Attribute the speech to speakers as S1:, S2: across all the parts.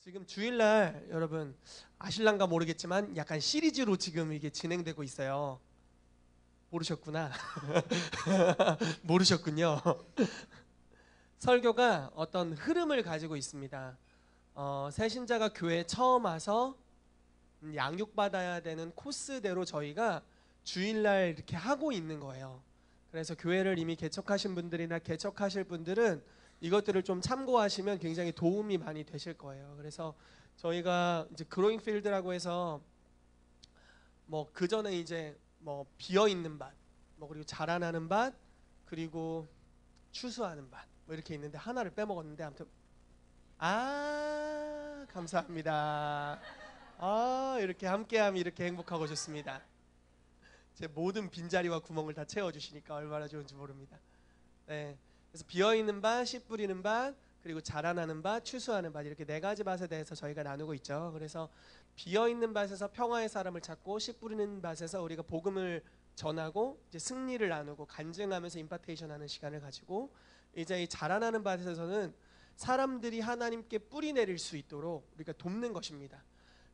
S1: 지금 주일날 여러분 아실란가 모르겠지만 약간 시리즈로 지금 이게 진행되고 있어요. 모르셨구나. 모르셨군요. 설교가 어떤 흐름을 가지고 있습니다. 새신자가 교회에 처음 와서 양육받아야 되는 코스대로 저희가 주일날 이렇게 하고 있는 거예요. 그래서 교회를 이미 개척하신 분들이나 개척하실 분들은 이것들을 좀 참고하시면 굉장히 도움이 많이 되실 거예요. 그래서 저희가 이제 그로잉 필드라고 해서 뭐 그 전에 이제 뭐 비어 있는 밭, 뭐 그리고 자라나는 밭, 그리고 추수하는 밭, 뭐 이렇게 있는데 하나를 빼먹었는데 아무튼 감사합니다. 이렇게 함께하면 이렇게 행복하고 좋습니다. 제 모든 빈자리와 구멍을 다 채워주시니까 얼마나 좋은지 모릅니다. 네. 그래서 비어있는 밭, 씨 뿌리는 밭, 그리고 자라나는 밭, 추수하는 밭, 이렇게 네 가지 밭에 대해서 저희가 나누고 있죠. 그래서 비어있는 밭에서 평화의 사람을 찾고, 씨 뿌리는 밭에서 우리가 복음을 전하고 이제 승리를 나누고 간증하면서 임파테이션 하는 시간을 가지고, 이제 이 자라나는 밭에서는 사람들이 하나님께 뿌리 내릴 수 있도록 우리가 돕는 것입니다.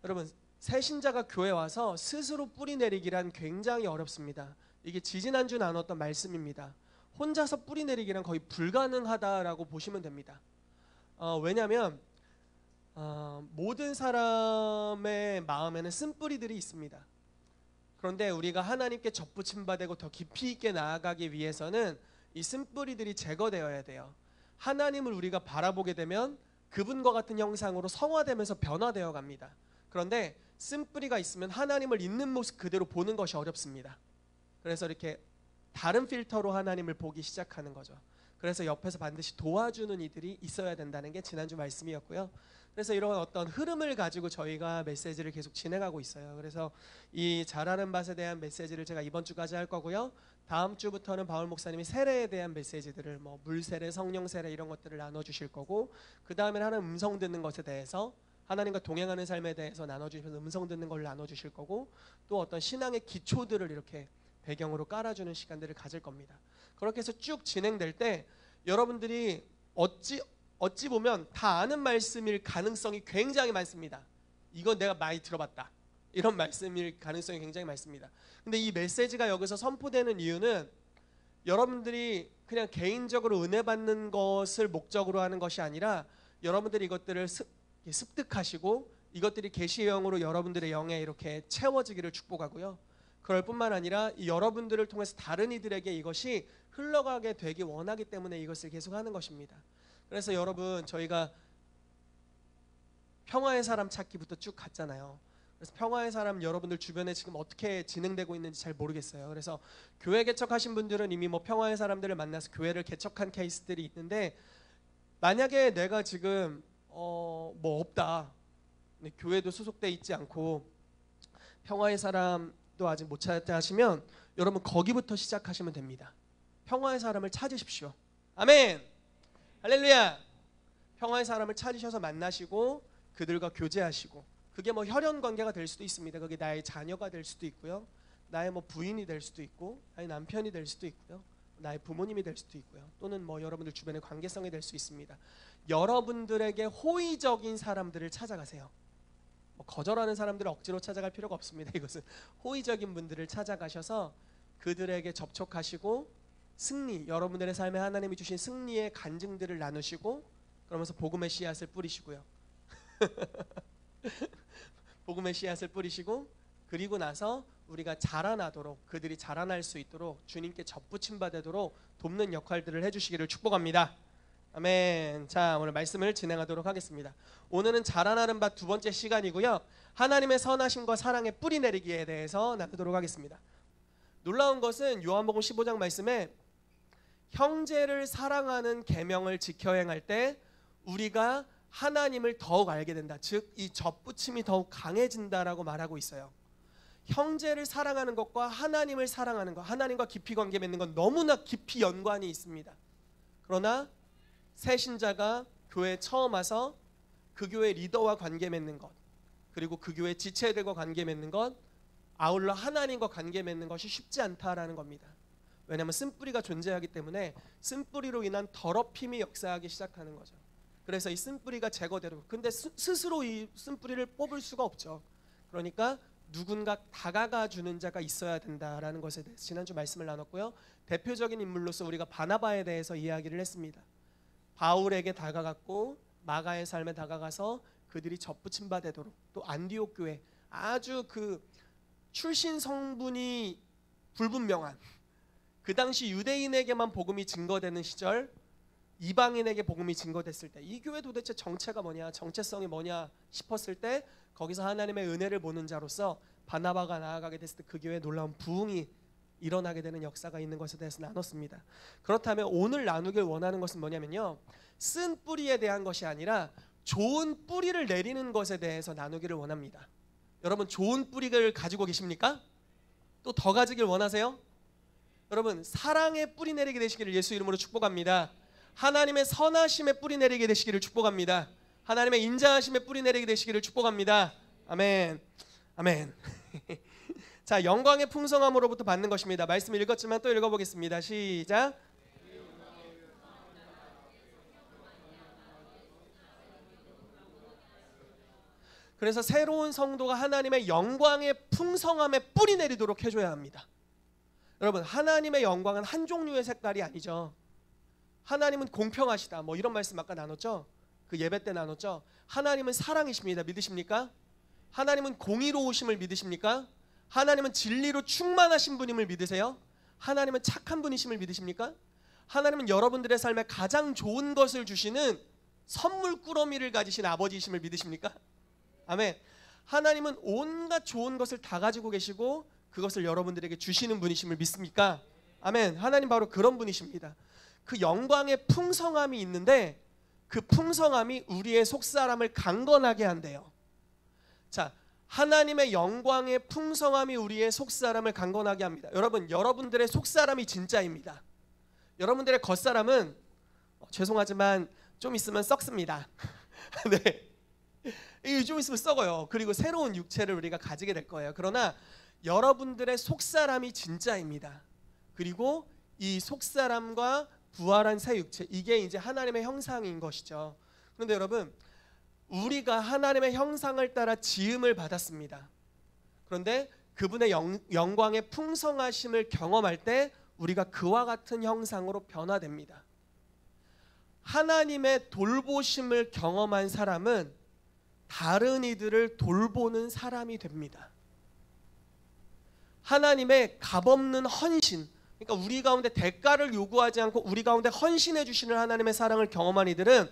S1: 여러분, 새신자가 교회 와서 스스로 뿌리 내리기란 굉장히 어렵습니다. 이게 지지난주 나눴던 말씀입니다. 혼자서 뿌리 내리기란 거의 불가능하다라고 보시면 됩니다. 왜냐하면 모든 사람의 마음에는 쓴뿌리들이 있습니다. 그런데 우리가 하나님께 접붙임 받고 더 깊이 있게 나아가기 위해서는 이 쓴뿌리들이 제거되어야 돼요. 하나님을 우리가 바라보게 되면 그분과 같은 형상으로 성화되면서 변화되어 갑니다. 그런데 쓴뿌리가 있으면 하나님을 있는 모습 그대로 보는 것이 어렵습니다. 그래서 이렇게 다른 필터로 하나님을 보기 시작하는 거죠. 그래서 옆에서 반드시 도와주는 이들이 있어야 된다는 게 지난주 말씀이었고요. 그래서 이런 어떤 흐름을 가지고 저희가 메시지를 계속 진행하고 있어요. 그래서 이 자라는 밭에 대한 메시지를 제가 이번 주까지 할 거고요. 다음 주부터는 바울 목사님이 세례에 대한 메시지들을 뭐 물세례, 성령 세례 이런 것들을 나눠주실 거고, 그 다음에는 하나님 음성 듣는 것에 대해서, 하나님과 동행하는 삶에 대해서 나눠주시면서 음성 듣는 걸 나눠주실 거고, 또 어떤 신앙의 기초들을 이렇게 배경으로 깔아주는 시간들을 가질 겁니다. 그렇게 해서 쭉 진행될 때 여러분들이 어찌 보면 다 아는 말씀일 가능성이 굉장히 많습니다. 이건 내가 많이 들어봤다, 이런 말씀일 가능성이 굉장히 많습니다. 근데 이 메시지가 여기서 선포되는 이유는 여러분들이 그냥 개인적으로 은혜 받는 것을 목적으로 하는 것이 아니라 여러분들이 이것들을 습득하시고 이것들이 계시의 영으로 여러분들의 영에 이렇게 채워지기를 축복하고요. 그럴 뿐만 아니라 여러분들을 통해서 다른 이들에게 이것이 흘러가게 되기 원하기 때문에 이것을 계속하는 것입니다. 그래서 여러분, 저희가 평화의 사람 찾기부터 쭉 갔잖아요. 그래서 평화의 사람 여러분들 주변에 지금 어떻게 진행되고 있는지 잘 모르겠어요. 그래서 교회 개척하신 분들은 이미 뭐 평화의 사람들을 만나서 교회를 개척한 케이스들이 있는데, 만약에 내가 지금 뭐 없다, 교회도 소속돼 있지 않고 평화의 사람도 아직 못 찾았다 하시면 여러분 거기부터 시작하시면 됩니다. 평화의 사람을 찾으십시오. 아멘, 할렐루야. 평화의 사람을 찾으셔서 만나시고 그들과 교제하시고, 그게 뭐 혈연 관계가 될 수도 있습니다. 그게 나의 자녀가 될 수도 있고요, 나의 뭐 부인이 될 수도 있고, 나의 남편이 될 수도 있고요, 나의 부모님이 될 수도 있고요, 또는 뭐 여러분들 주변의 관계성이 될 수 있습니다. 여러분들에게 호의적인 사람들을 찾아가세요. 뭐 거절하는 사람들을 억지로 찾아갈 필요가 없습니다. 이것은 호의적인 분들을 찾아가셔서 그들에게 접촉하시고 승리, 여러분들의 삶에 하나님이 주신 승리의 간증들을 나누시고, 그러면서 복음의 씨앗을 뿌리시고요. 복음의 씨앗을 뿌리시고, 그리고 나서 우리가 자라나도록, 그들이 자라날 수 있도록 주님께 접붙임 받도록 돕는 역할들을 해주시기를 축복합니다. 아멘. 자, 오늘 말씀을 진행하도록 하겠습니다. 오늘은 자라나는 밭 두 번째 시간이고요. 하나님의 선하심과 사랑의 뿌리 내리기에 대해서 나누도록 하겠습니다. 놀라운 것은 요한복음 15장 말씀에 형제를 사랑하는 계명을 지켜 행할 때 우리가 하나님을 더욱 알게 된다, 즉 이 접붙임이 더욱 강해진다라고 말하고 있어요. 형제를 사랑하는 것과 하나님을 사랑하는 것, 하나님과 깊이 관계 맺는 건 너무나 깊이 연관이 있습니다. 그러나 새신자가 교회에 처음 와서 그 교회 리더와 관계 맺는 것, 그리고 그 교회 지체들과 관계 맺는 것, 아울러 하나님과 관계 맺는 것이 쉽지 않다라는 겁니다. 왜냐하면 쓴뿌리가 존재하기 때문에 쓴뿌리로 인한 더럽힘이 역사하기 시작하는 거죠. 그래서 이 쓴뿌리가 제거되고, 근데 스스로 이 쓴뿌리를 뽑을 수가 없죠. 그러니까 누군가 다가가 주는 자가 있어야 된다라는 것에 대해서 지난주 말씀을 나눴고요. 대표적인 인물로서 우리가 바나바에 대해서 이야기를 했습니다. 바울에게 다가갔고 마가의 삶에 다가가서 그들이 접붙임 바 되도록, 또 안디옥 교회 아주 그 출신 성분이 불분명한, 그 당시 유대인에게만 복음이 증거되는 시절, 이방인에게 복음이 증거됐을 때 이 교회 도대체 정체가 뭐냐, 정체성이 뭐냐 싶었을 때 거기서 하나님의 은혜를 보는 자로서 바나바가 나아가게 됐을 때 그 교회에 놀라운 부흥이 일어나게 되는 역사가 있는 것에 대해서 나눴습니다. 그렇다면 오늘 나누길 원하는 것은 뭐냐면요, 쓴 뿌리에 대한 것이 아니라 좋은 뿌리를 내리는 것에 대해서 나누기를 원합니다. 여러분, 좋은 뿌리를 가지고 계십니까? 또 더 가지길 원하세요? 여러분, 사랑의 뿌리 내리게 되시기를 예수 이름으로 축복합니다. 하나님의 선하심의 뿌리 내리게 되시기를 축복합니다. 하나님의 인자하심의 뿌리 내리게 되시기를 축복합니다. 아멘. 아멘. 자, 영광의 풍성함으로부터 받는 것입니다. 말씀 읽었지만 또 읽어보겠습니다. 시작. 그래서 새로운 성도가 하나님의 영광의 풍성함에 뿌리 내리도록 해줘야 합니다. 여러분, 하나님의 영광은 한 종류의 색깔이 아니죠. 하나님은 공평하시다, 뭐 이런 말씀 아까 나눴죠. 그 예배 때 나눴죠. 하나님은 사랑이십니다. 믿으십니까? 하나님은 공의로우심을 믿으십니까? 하나님은 진리로 충만하신 분임을 믿으세요? 하나님은 착한 분이심을 믿으십니까? 하나님은 여러분들의 삶에 가장 좋은 것을 주시는 선물 꾸러미를 가지신 아버지이심을 믿으십니까? 아멘. 하나님은 온갖 좋은 것을 다 가지고 계시고 그것을 여러분들에게 주시는 분이심을 믿습니까? 아멘. 하나님 바로 그런 분이십니다. 그 영광의 풍성함이 있는데 그 풍성함이 우리의 속사람을 강건하게 한대요. 자, 하나님의 영광의 풍성함이 우리의 속사람을 강건하게 합니다. 여러분, 여러분들의 속사람이 진짜입니다. 여러분들의 겉사람은 죄송하지만 좀 있으면 썩습니다. 네. 좀 있으면 썩어요. 그리고 새로운 육체를 우리가 가지게 될 거예요. 그러나 여러분들의 속사람이 진짜입니다. 그리고 이 속사람과 부활한 새 육체, 이게 이제 하나님의 형상인 것이죠. 그런데 여러분, 우리가 하나님의 형상을 따라 지음을 받았습니다. 그런데 그분의 영광의 풍성하심을 경험할 때 우리가 그와 같은 형상으로 변화됩니다. 하나님의 돌보심을 경험한 사람은 다른 이들을 돌보는 사람이 됩니다. 하나님의 값없는 헌신, 그러니까 우리 가운데 대가를 요구하지 않고 우리 가운데 헌신해 주시는 하나님의 사랑을 경험한 이들은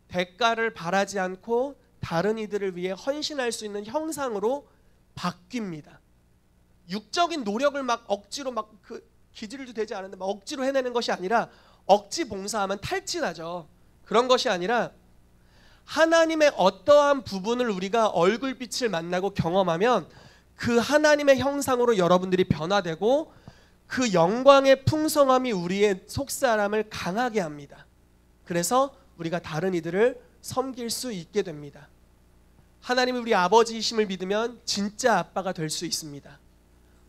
S1: 대가를 바라지 않고 다른 이들을 위해 헌신할 수 있는 형상으로 바뀝니다. 육적인 노력을 막 억지로 막 기질도 되지 않은데 막 억지로 해내는 것이 아니라, 억지 봉사하면 탈진하죠. 그런 것이 아니라 하나님의 어떠한 부분을 우리가 얼굴빛을 만나고 경험하면 그 하나님의 형상으로 여러분들이 변화되고 그 영광의 풍성함이 우리의 속사람을 강하게 합니다. 그래서 우리가 다른 이들을 섬길 수 있게 됩니다. 하나님이 우리 아버지이심을 믿으면 진짜 아빠가 될 수 있습니다.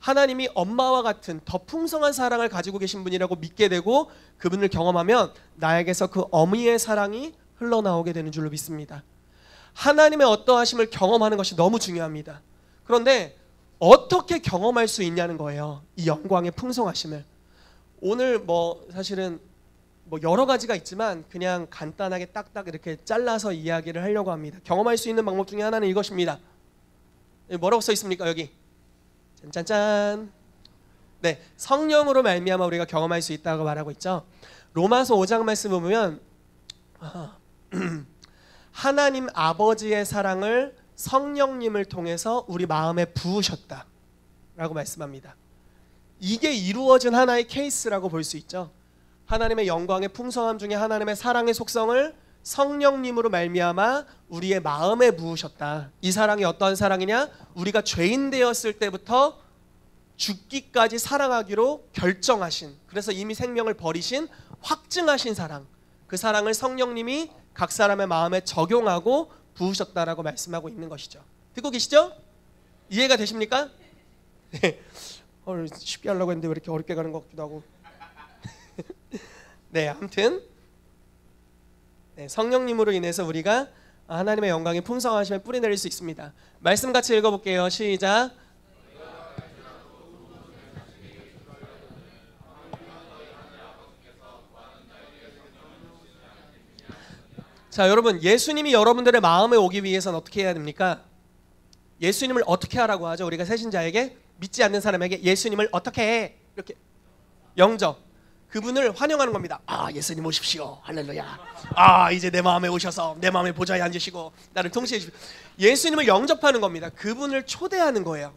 S1: 하나님이 엄마와 같은 더 풍성한 사랑을 가지고 계신 분이라고 믿게 되고 그분을 경험하면 나에게서 그 어미의 사랑이 흘러나오게 되는 줄로 믿습니다. 하나님의 어떠하심을 경험하는 것이 너무 중요합니다. 그런데 어떻게 경험할 수 있냐는 거예요. 이 영광의 풍성하심을. 오늘 사실은 여러 가지가 있지만 그냥 간단하게 딱딱 이렇게 잘라서 이야기를 하려고 합니다. 경험할 수 있는 방법 중에 하나는 이것입니다. 뭐라고 써 있습니까? 여기 짠짠짠. 네, 성령으로 말미암아 우리가 경험할 수 있다고 말하고 있죠. 로마서 5장 말씀을 보면 하나님 아버지의 사랑을 성령님을 통해서 우리 마음에 부으셨다 라고 말씀합니다. 이게 이루어진 하나의 케이스라고 볼 수 있죠. 하나님의 영광의 풍성함 중에 하나님의 사랑의 속성을 성령님으로 말미암아 우리의 마음에 부으셨다. 이 사랑이 어떠한 사랑이냐? 우리가 죄인 되었을 때부터 죽기까지 사랑하기로 결정하신, 그래서 이미 생명을 버리신 확증하신 사랑, 그 사랑을 성령님이 각 사람의 마음에 적용하고 부으셨다라고 말씀하고 있는 것이죠. 듣고 계시죠? 이해가 되십니까? 네. 쉽게 하려고 했는데 왜 이렇게 어렵게 가는 것 같기도 하고. 네, 아무튼 네, 성령님으로 인해서 우리가 하나님의 영광이 풍성하심에 뿌리 내릴 수 있습니다. 말씀 같이 읽어볼게요. 시작. 자, 여러분, 예수님이 여러분들의 마음에 오기 위해서는 어떻게 해야 됩니까? 예수님을 어떻게 하라고 하죠? 우리가 새신자에게, 믿지 않는 사람에게 예수님을 어떻게 해? 이렇게 영접, 그분을 환영하는 겁니다. 아, 예수님 오십시오. 할렐루야. 아, 이제 내 마음에 오셔서 내 마음의 보좌에 앉으시고 나를 통치해 주십시오. 예수님을 영접하는 겁니다. 그분을 초대하는 거예요.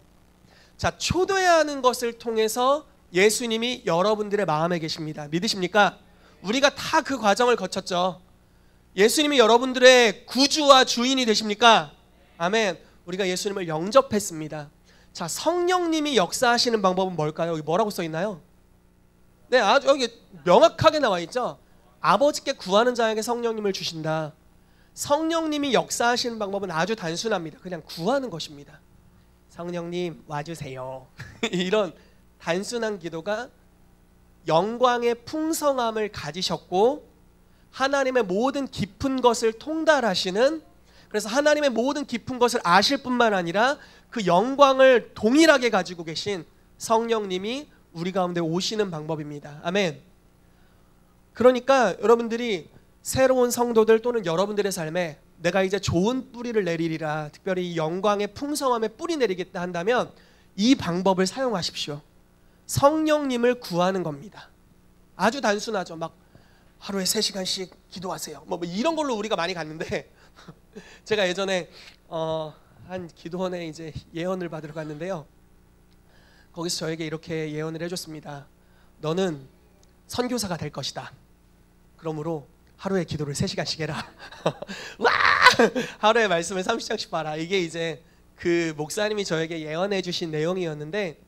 S1: 자, 초대하는 것을 통해서 예수님이 여러분들의 마음에 계십니다. 믿으십니까? 우리가 다 그 과정을 거쳤죠. 예수님이 여러분들의 구주와 주인이 되십니까? 아멘. 우리가 예수님을 영접했습니다. 자, 성령님이 역사하시는 방법은 뭘까요? 여기 뭐라고 써 있나요? 네, 아주 여기 명확하게 나와 있죠. 아버지께 구하는 자에게 성령님을 주신다. 성령님이 역사하시는 방법은 아주 단순합니다. 그냥 구하는 것입니다. 성령님 와주세요. 이런 단순한 기도가 영광의 풍성함을 가지셨고, 하나님의 모든 깊은 것을 통달하시는, 그래서 하나님의 모든 깊은 것을 아실 뿐만 아니라 그 영광을 동일하게 가지고 계신 성령님이 우리 가운데 오시는 방법입니다. 아멘. 그러니까 여러분들이 새로운 성도들 또는 여러분들의 삶에 내가 이제 좋은 뿌리를 내리리라, 특별히 이 영광의 풍성함에 뿌리 내리겠다 한다면 이 방법을 사용하십시오. 성령님을 구하는 겁니다. 아주 단순하죠. 막 하루에 3시간씩 기도하세요. 뭐 이런 걸로 우리가 많이 갔는데 제가 예전에 한 기도원에 이제 예언을 받으러 갔는데요. 거기서 저에게 이렇게 예언을 해줬습니다. 너는 선교사가 될 것이다. 그러므로 하루에 기도를 3시간씩 해라. 와! 하루에 말씀을 30장씩 봐라. 이게 이제 그 목사님이 저에게 예언해 주신 내용이었는데,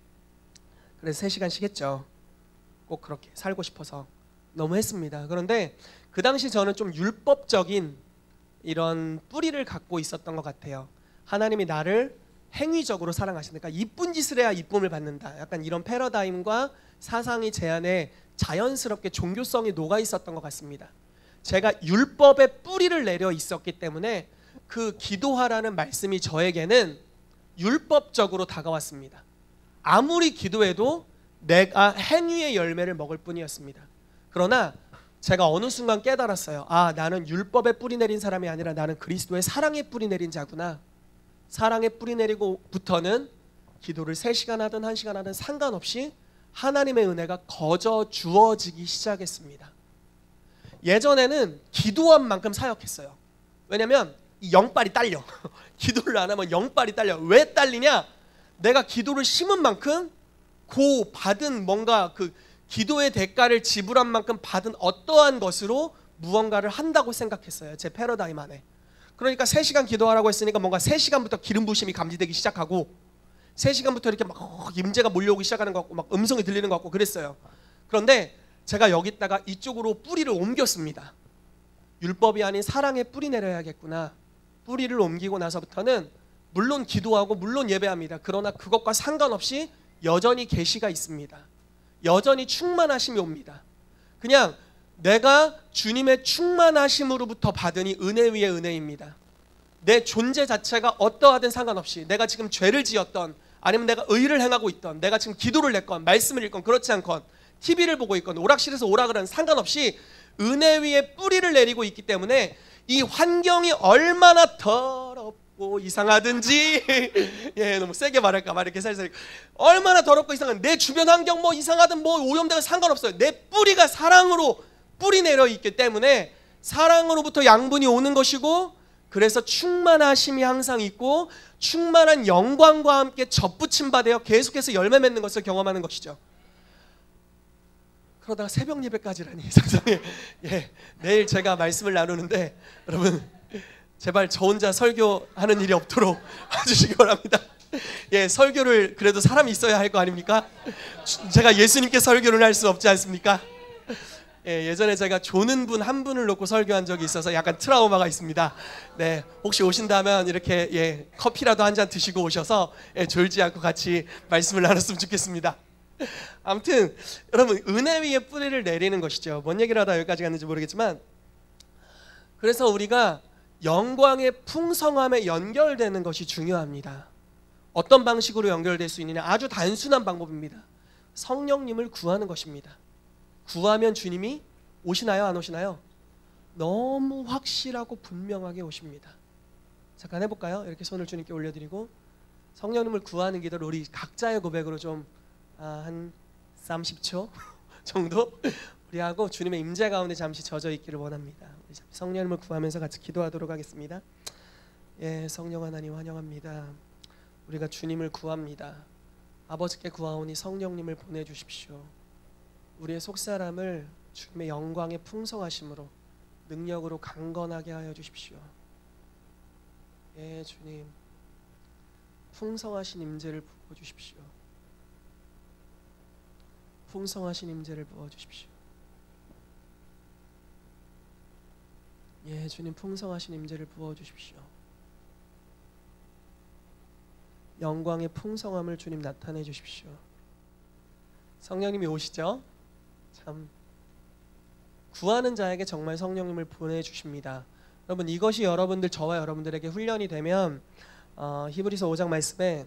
S1: 그래서 3시간씩 했죠. 꼭 그렇게 살고 싶어서 너무 했습니다. 그런데 그 당시 저는 좀 율법적인 이런 뿌리를 갖고 있었던 것 같아요. 하나님이 나를 행위적으로 사랑하시니까 이쁜 짓을 해야 이쁨을 받는다. 약간 이런 패러다임과 사상이 제 안에 자연스럽게 종교성이 녹아 있었던 것 같습니다. 제가 율법의 뿌리를 내려 있었기 때문에 그 기도하라는 말씀이 저에게는 율법적으로 다가왔습니다. 아무리 기도해도 내가 행위의 열매를 먹을 뿐이었습니다. 그러나 제가 어느 순간 깨달았어요. 아, 나는 율법의 뿌리 내린 사람이 아니라 나는 그리스도의 사랑의 뿌리 내린 자구나. 사랑의 뿌리 내리고부터는 기도를 3시간 하든 1시간 하든 상관없이 하나님의 은혜가 거저 주어지기 시작했습니다. 예전에는 기도한 만큼 사역했어요. 왜냐면 이 영빨이 딸려. 기도를 안 하면 영빨이 딸려. 왜 딸리냐? 내가 기도를 심은 만큼 그 받은 뭔가 그 기도의 대가를 지불한 만큼 받은 어떠한 것으로 무언가를 한다고 생각했어요. 제 패러다임 안에. 그러니까 3시간 기도하라고 했으니까 뭔가 3시간부터 기름 부심이 감지되기 시작하고 3시간부터 이렇게 막 임재가 몰려오기 시작하는 것 같고 막 음성이 들리는 것 같고 그랬어요. 그런데 제가 여기다가 이쪽으로 뿌리를 옮겼습니다. 율법이 아닌 사랑의 뿌리 내려야겠구나. 뿌리를 옮기고 나서부터는 물론 기도하고 물론 예배합니다. 그러나 그것과 상관없이 여전히 계시가 있습니다. 여전히 충만하심이 옵니다. 그냥 내가 주님의 충만하심으로부터 받으니 은혜 위에 은혜입니다. 내 존재 자체가 어떠하든 상관없이 내가 지금 죄를 지었던, 아니면 내가 의를 행하고 있던, 내가 지금 기도를 냈건 말씀을 읽건 그렇지 않건 TV를 보고 있건 오락실에서 오락을 상관없이 은혜 위에 뿌리를 내리고 있기 때문에 이 환경이 얼마나 더럽고 이상하든지 예, 너무 세게 말할까 봐 이렇게 살살, 얼마나 더럽고 이상한 내 주변 환경 뭐 이상하든 뭐 오염되건 상관없어요. 내 뿌리가 사랑으로 뿌리 내려 있기 때문에 사랑으로부터 양분이 오는 것이고, 그래서 충만하심이 항상 있고 충만한 영광과 함께 접붙임 받아요. 계속해서 열매 맺는 것을 경험하는 것이죠. 그러다가 새벽 예배까지라니 상상해. 예, 내일 제가 말씀을 나누는데 여러분 제발 저 혼자 설교하는 일이 없도록 해주시기 바랍니다. 예, 설교를 그래도 사람이 있어야 할 거 아닙니까? 제가 예수님께 설교를 할 수 없지 않습니까? 예, 예전에 제가 조는 분 한 분을 놓고 설교한 적이 있어서 약간 트라우마가 있습니다. 네, 혹시 오신다면 이렇게 예, 커피라도 한 잔 드시고 오셔서 예, 졸지 않고 같이 말씀을 나눴으면 좋겠습니다. 아무튼 여러분 은혜 위에 뿌리를 내리는 것이죠. 뭔 얘기를 하다 여기까지 갔는지 모르겠지만 그래서 우리가 영광의 풍성함에 연결되는 것이 중요합니다. 어떤 방식으로 연결될 수 있느냐? 아주 단순한 방법입니다. 성령님을 구하는 것입니다. 구하면 주님이 오시나요? 안 오시나요? 너무 확실하고 분명하게 오십니다. 잠깐 해볼까요? 이렇게 손을 주님께 올려드리고 성령님을 구하는 기도를 우리 각자의 고백으로 좀 한 30초 정도 우리 하고 주님의 임재 가운데 잠시 젖어 있기를 원합니다. 우리 성령님을 구하면서 같이 기도하도록 하겠습니다. 예, 성령 하나님 환영합니다. 우리가 주님을 구합니다. 아버지께 구하오니 성령님을 보내주십시오. 우리의 속사람을 주님의 영광의 풍성하심으로 능력으로 강건하게 하여 주십시오. 예, 주님 풍성하신 임재를 부어주십시오. 풍성하신 임재를 부어주십시오. 예, 주님 풍성하신 임재를 부어주십시오. 영광의 풍성함을 주님 나타내 주십시오. 성령님이 오시죠? 참 구하는 자에게 정말 성령님을 보내주십니다. 여러분 이것이 여러분들 저와 여러분들에게 훈련이 되면 히브리서 5장 말씀에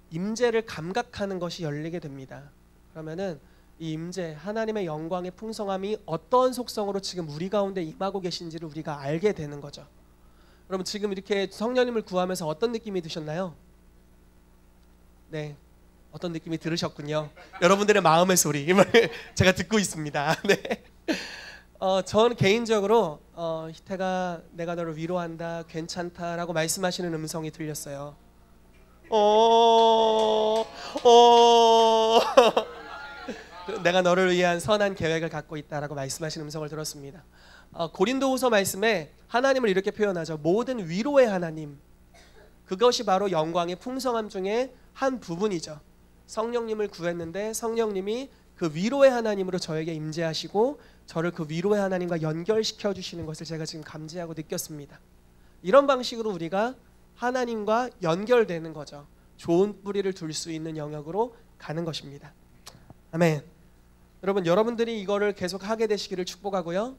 S1: 임재를 감각하는 것이 열리게 됩니다. 그러면은 이 임재 하나님의 영광의 풍성함이 어떤 속성으로 지금 우리 가운데 임하고 계신지를 우리가 알게 되는 거죠. 여러분 지금 이렇게 성령님을 구하면서 어떤 느낌이 드셨나요? 네, 어떤 느낌이 들으셨군요. 여러분들의 마음의 소리 제가 듣고 있습니다. 네. 저는 개인적으로 희태가 내가 너를 위로한다, 괜찮다라고 말씀하시는 음성이 들렸어요. 내가 너를 위한 선한 계획을 갖고 있다라고 말씀하시는 음성을 들었습니다. 고린도후서 말씀에 하나님을 이렇게 표현하죠. 모든 위로의 하나님. 그것이 바로 영광의 풍성함 중에 한 부분이죠. 성령님을 구했는데 성령님이 그 위로의 하나님으로 저에게 임재하시고 저를 그 위로의 하나님과 연결시켜 주시는 것을 제가 지금 감지하고 느꼈습니다. 이런 방식으로 우리가 하나님과 연결되는 거죠. 좋은 뿌리를 둘 수 있는 영역으로 가는 것입니다. 아멘. 여러분들이 이거를 계속 하게 되시기를 축복하고요.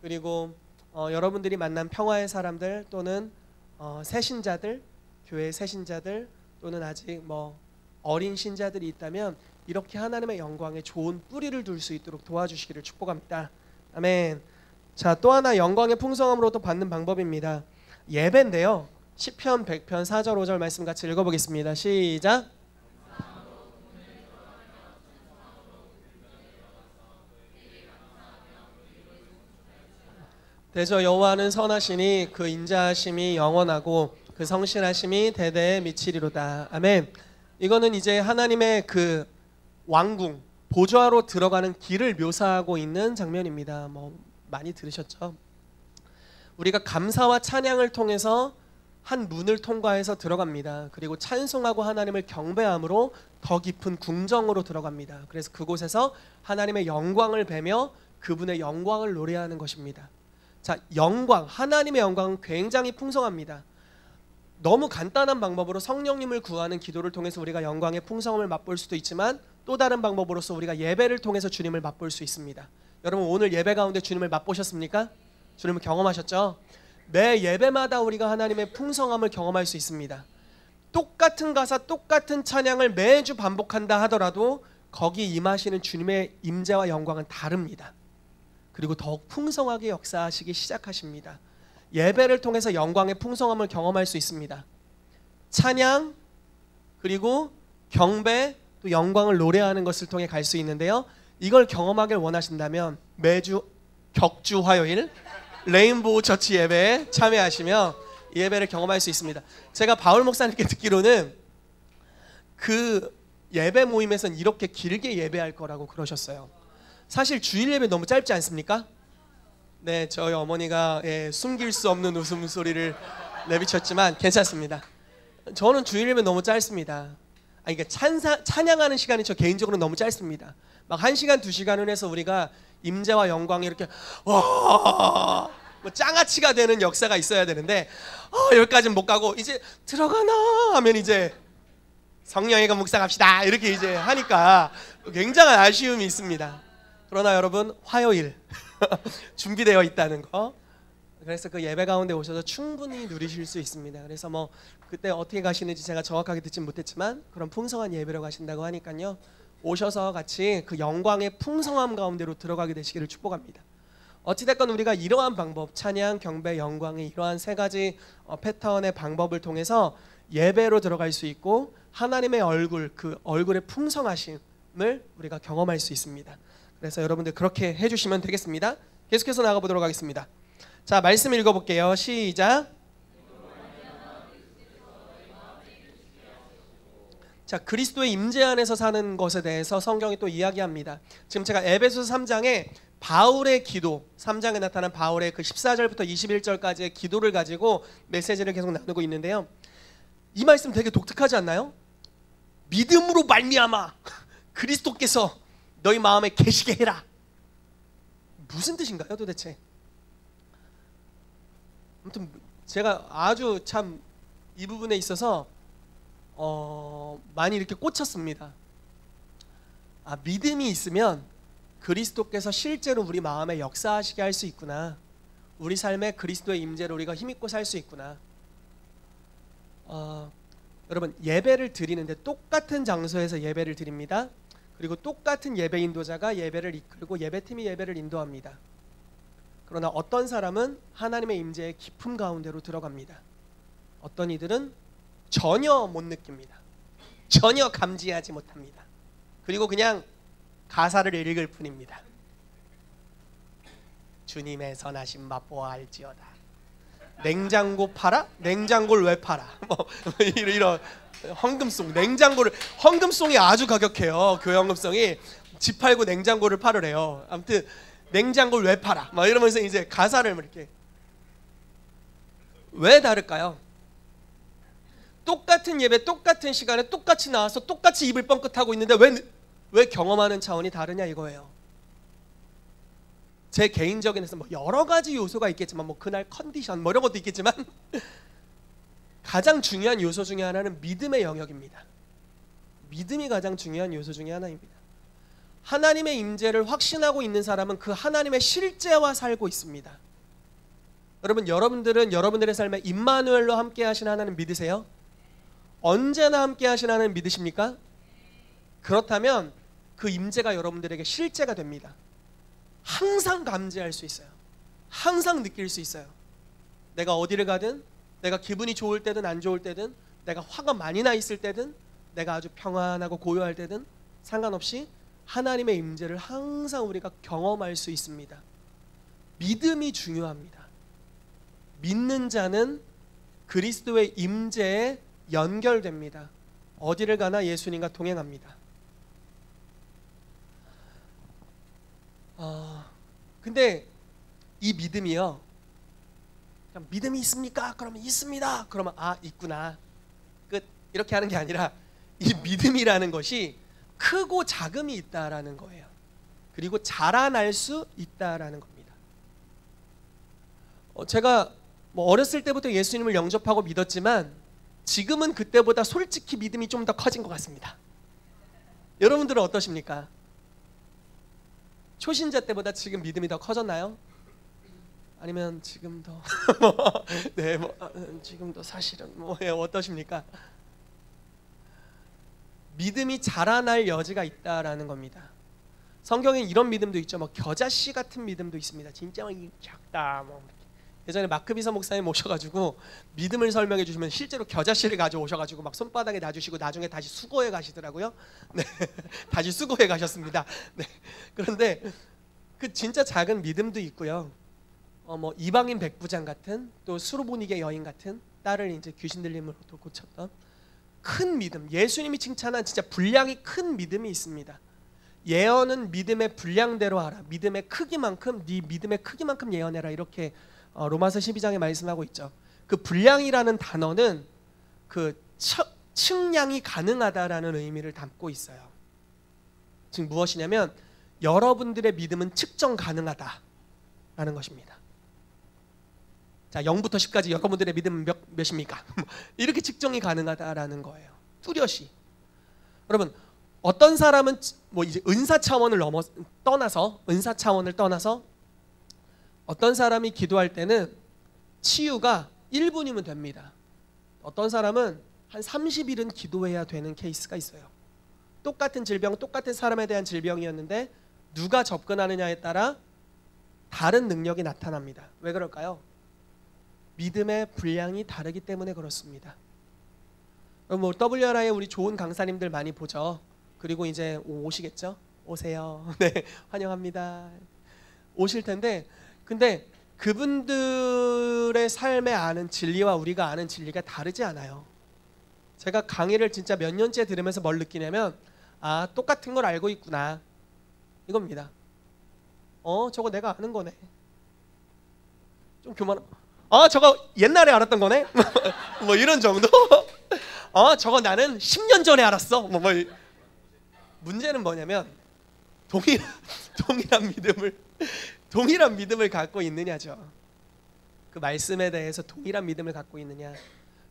S1: 그리고 여러분들이 만난 평화의 사람들 또는 새신자들, 교회 새신자들 또는 아직 어린 신자들이 있다면 이렇게 하나님의 영광에 좋은 뿌리를 둘 수 있도록 도와주시기를 축복합니다. 아멘. 자, 또 하나 영광의 풍성함으로 또 받는 방법입니다. 예배인데요. 시편 100편 4절 5절 말씀 같이 읽어보겠습니다. 시작. 대저 여호와는 선하시니 그 인자하심이 영원하고 그 성실하심이 대대에 미치리로다. 아멘. 이거는 이제 하나님의 그 왕궁 보좌로 들어가는 길을 묘사하고 있는 장면입니다. 많이 들으셨죠? 우리가 감사와 찬양을 통해서 한 문을 통과해서 들어갑니다. 그리고 찬송하고 하나님을 경배함으로 더 깊은 궁정으로 들어갑니다. 그래서 그곳에서 하나님의 영광을 뵈며 그분의 영광을 노래하는 것입니다. 자, 영광, 하나님의 영광은 굉장히 풍성합니다. 너무 간단한 방법으로 성령님을 구하는 기도를 통해서 우리가 영광의 풍성함을 맛볼 수도 있지만 또 다른 방법으로서 우리가 예배를 통해서 주님을 맛볼 수 있습니다. 여러분 오늘 예배 가운데 주님을 맛보셨습니까? 주님을 경험하셨죠? 매 예배마다 우리가 하나님의 풍성함을 경험할 수 있습니다. 똑같은 가사, 똑같은 찬양을 매주 반복한다 하더라도 거기 임하시는 주님의 임재와 영광은 다릅니다. 그리고 더욱 풍성하게 역사하시기 시작하십니다. 예배를 통해서 영광의 풍성함을 경험할 수 있습니다. 찬양 그리고 경배 또 영광을 노래하는 것을 통해 갈 수 있는데요. 이걸 경험하길 원하신다면 매주 격주 화요일 레인보우 처치 예배에 참여하시며 이 예배를 경험할 수 있습니다. 제가 바울 목사님께 듣기로는 그 예배 모임에서는 이렇게 길게 예배할 거라고 그러셨어요. 사실 주일 예배 너무 짧지 않습니까? 네, 저희 어머니가 숨길 수 없는 웃음소리를 내비쳤지만 괜찮습니다. 저는 주일 예배 너무 짧습니다. 그러니까 찬양하는 시간이 저 개인적으로 너무 짧습니다. 막 1시간, 2시간을 해서 우리가 임재와 영광이 이렇게 짱아치가 되는 역사가 있어야 되는데 여기까지는 못 가고 이제 들어가나 하면 이제 성령이가 묵상합시다 이렇게 이제 하니까 굉장한 아쉬움이 있습니다. 그러나 여러분 화요일 준비되어 있다는 거 그래서 그 예배 가운데 오셔서 충분히 누리실 수 있습니다. 그래서 뭐 그때 어떻게 가시는지 제가 정확하게 듣진 못했지만 그런 풍성한 예배로 가신다고 하니까요. 오셔서 같이 그 영광의 풍성함 가운데로 들어가게 되시기를 축복합니다. 어찌됐건 우리가 이러한 방법, 찬양, 경배, 영광의 이러한 세 가지 패턴의 방법을 통해서 예배로 들어갈 수 있고 하나님의 얼굴, 그 얼굴의 풍성하심을 우리가 경험할 수 있습니다. 그래서 여러분들 그렇게 해주시면 되겠습니다. 계속해서 나가보도록 하겠습니다. 자, 말씀 읽어볼게요. 시작. 자, 그리스도의 임재 안에서 사는 것에 대해서 성경이 또 이야기합니다. 지금 제가 에베소서 3장에 바울의 기도, 3장에 나타난 바울의 그 14절부터 21절까지의 기도를 가지고 메시지를 계속 나누고 있는데요. 이 말씀 되게 독특하지 않나요? 믿음으로 말미암아 그리스도께서 너희 마음에 계시게 해라. 무슨 뜻인가요 도대체? 아무튼 제가 아주 참 이 부분에 있어서 많이 이렇게 꽂혔습니다. 믿음이 있으면 그리스도께서 실제로 우리 마음에 역사하시게 할 수 있구나. 우리 삶에 그리스도의 임재를 우리가 힘입고 살 수 있구나. 여러분, 예배를 드리는데 똑같은 장소에서 예배를 드립니다. 그리고 똑같은 예배 인도자가 예배를 이끌고 예배팀이 예배를 인도합니다. 그러나 어떤 사람은 하나님의 임재의 깊음 가운데로 들어갑니다. 어떤 이들은 전혀 못 느낍니다. 전혀 감지하지 못합니다. 그리고 그냥 가사를 읽을 뿐입니다. 주님의 선하심 맛보아 알지어다. 냉장고 팔아? 냉장고를 왜 팔아? 뭐 이런 헌금송, 냉장고를, 헌금송이 아주 가격해요. 교회 헌금송이 집 팔고 냉장고를 팔으래요. 아무튼 냉장고를 왜 팔아? 막 이러면서 이제 가사를 이렇게. 왜 다를까요? 똑같은 예배, 똑같은 시간에 똑같이 나와서 똑같이 입을 뻥끗하고 있는데 왜 경험하는 차원이 다르냐 이거예요. 제 개인적인 에서 뭐 여러 가지 요소가 있겠지만 뭐 그날 컨디션 뭐 이런 것도 있겠지만 가장 중요한 요소 중에 하나는 믿음의 영역입니다. 믿음이 가장 중요한 요소 중에 하나입니다. 하나님의 임재를 확신하고 있는 사람은 그 하나님의 실제와 살고 있습니다. 여러분, 여러분들은 여러분들의 삶에 임마누엘로 함께 하신 하나님 믿으세요? 언제나 함께 하신 하나님 믿으십니까? 그렇다면 그 임재가 여러분들에게 실제가 됩니다. 항상 감지할 수 있어요. 항상 느낄 수 있어요. 내가 어디를 가든, 내가 기분이 좋을 때든 안 좋을 때든, 내가 화가 많이 나 있을 때든, 내가 아주 평안하고 고요할 때든 상관없이 하나님의 임재를 항상 우리가 경험할 수 있습니다. 믿음이 중요합니다. 믿는 자는 그리스도의 임재에 연결됩니다. 어디를 가나 예수님과 동행합니다. 근데 이 믿음이요, 그냥 믿음이 있습니까? 그러면 있습니다. 그러면 있구나, 끝, 이렇게 하는 게 아니라 이 믿음이라는 것이 크고 작음이 있다라는 거예요. 그리고 자라날 수 있다라는 겁니다. 제가 뭐 어렸을 때부터 예수님을 영접하고 믿었지만 지금은 그때보다 솔직히 믿음이 좀 더 커진 것 같습니다. 여러분들은 어떠십니까? 초신자 때보다 지금 믿음이 더 커졌나요? 아니면 지금 더 네, 지금 더 사실은 어떠십니까? 믿음이 자라날 여지가 있다라는 겁니다. 성경에 이런 믿음도 있죠. 뭐 겨자씨 같은 믿음도 있습니다. 진짜 작다. 예전에 마크비서 목사님 오셔가지고 믿음을 설명해 주시면 실제로 겨자씨를 가져오셔가지고 막 손바닥에 놔주시고 나중에 다시 수거해 가시더라고요. 네, 다시 수거해 가셨습니다. 네, 그런데 그 진짜 작은 믿음도 있고요. 뭐 이방인 백부장 같은, 또 수로보니게 여인 같은, 딸을 이제 귀신 들림으로 또 고쳤던 큰 믿음, 예수님이 칭찬한 진짜 분량이 큰 믿음이 있습니다. 예언은 믿음의 분량대로 하라. 믿음의 크기만큼, 네 믿음의 크기만큼 예언해라. 이렇게 로마서 12장에 말씀하고 있죠. 그 분량이라는 단어는 그 측량이 가능하다라는 의미를 담고 있어요. 즉 무엇이냐면 여러분들의 믿음은 측정 가능하다라는 것입니다. 자, 0부터 10까지 여러분들의 믿음은 몇입니까? 이렇게 측정이 가능하다라는 거예요. 뚜렷이. 여러분, 어떤 사람은 뭐 이제 은사 차원을 떠나서 어떤 사람이 기도할 때는 치유가 1분이면 됩니다. 어떤 사람은 한 30일은 기도해야 되는 케이스가 있어요. 똑같은 질병, 똑같은 사람에 대한 질병이었는데 누가 접근하느냐에 따라 다른 능력이 나타납니다. 왜 그럴까요? 믿음의 분량이 다르기 때문에 그렇습니다. 뭐 WRI에 우리 좋은 강사님들 많이 보죠. 그리고 이제 오시겠죠? 오세요. 네, 환영합니다. 오실 텐데, 근데 그분들의 삶에 아는 진리와 우리가 아는 진리가 다르지 않아요. 제가 강의를 진짜 몇 년째 들으면서 뭘 느끼냐면, 아, 똑같은 걸 알고 있구나, 이겁니다. 저거 내가 아는 거네. 좀 교만. 저거 옛날에 알았던 거네. 뭐 이런 정도. 저거 나는 10년 전에 알았어. 문제는 뭐냐면 동일한 믿음을 갖고 있느냐죠. 그 말씀에 대해서 동일한 믿음을 갖고 있느냐,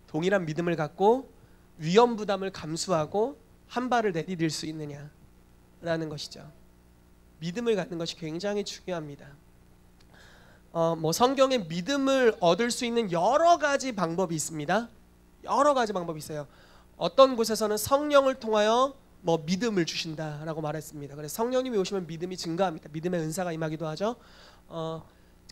S1: 동일한 믿음을 갖고 위험 부담을 감수하고 한 발을 내디딜 수 있느냐라는 것이죠. 믿음을 갖는 것이 굉장히 중요합니다. 성경에 믿음을 얻을 수 있는 여러 가지 방법이 있습니다. 여러 가지 방법이 있어요. 어떤 곳에서는 성령을 통하여 믿음을 주신다라고 말했습니다. 그래서 성령님이 오시면 믿음이 증가합니다. 믿음의 은사가 임하기도 하죠.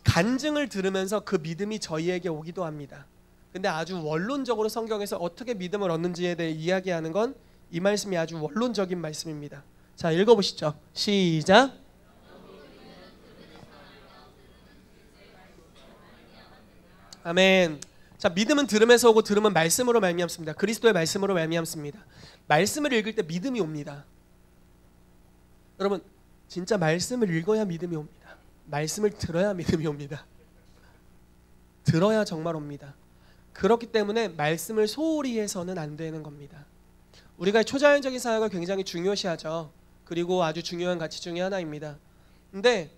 S1: 간증을 들으면서 그 믿음이 저희에게 오기도 합니다. 근데 아주 원론적으로 성경에서 어떻게 믿음을 얻는지에 대해 이야기하는 건 이 말씀이 아주 원론적인 말씀입니다. 자, 읽어보시죠. 시작. 아멘. 자, 믿음은 들음에서 오고 들음은 말씀으로 말미암습니다. 그리스도의 말씀으로 말미암습니다. 말씀을 읽을 때 믿음이 옵니다. 여러분, 진짜 말씀을 읽어야 믿음이 옵니다. 말씀을 들어야 믿음이 옵니다. 들어야 정말 옵니다. 그렇기 때문에 말씀을 소홀히 해서는 안 되는 겁니다. 우리가 초자연적인 사역을 굉장히 중요시하죠. 그리고 아주 중요한 가치 중에 하나입니다. 근데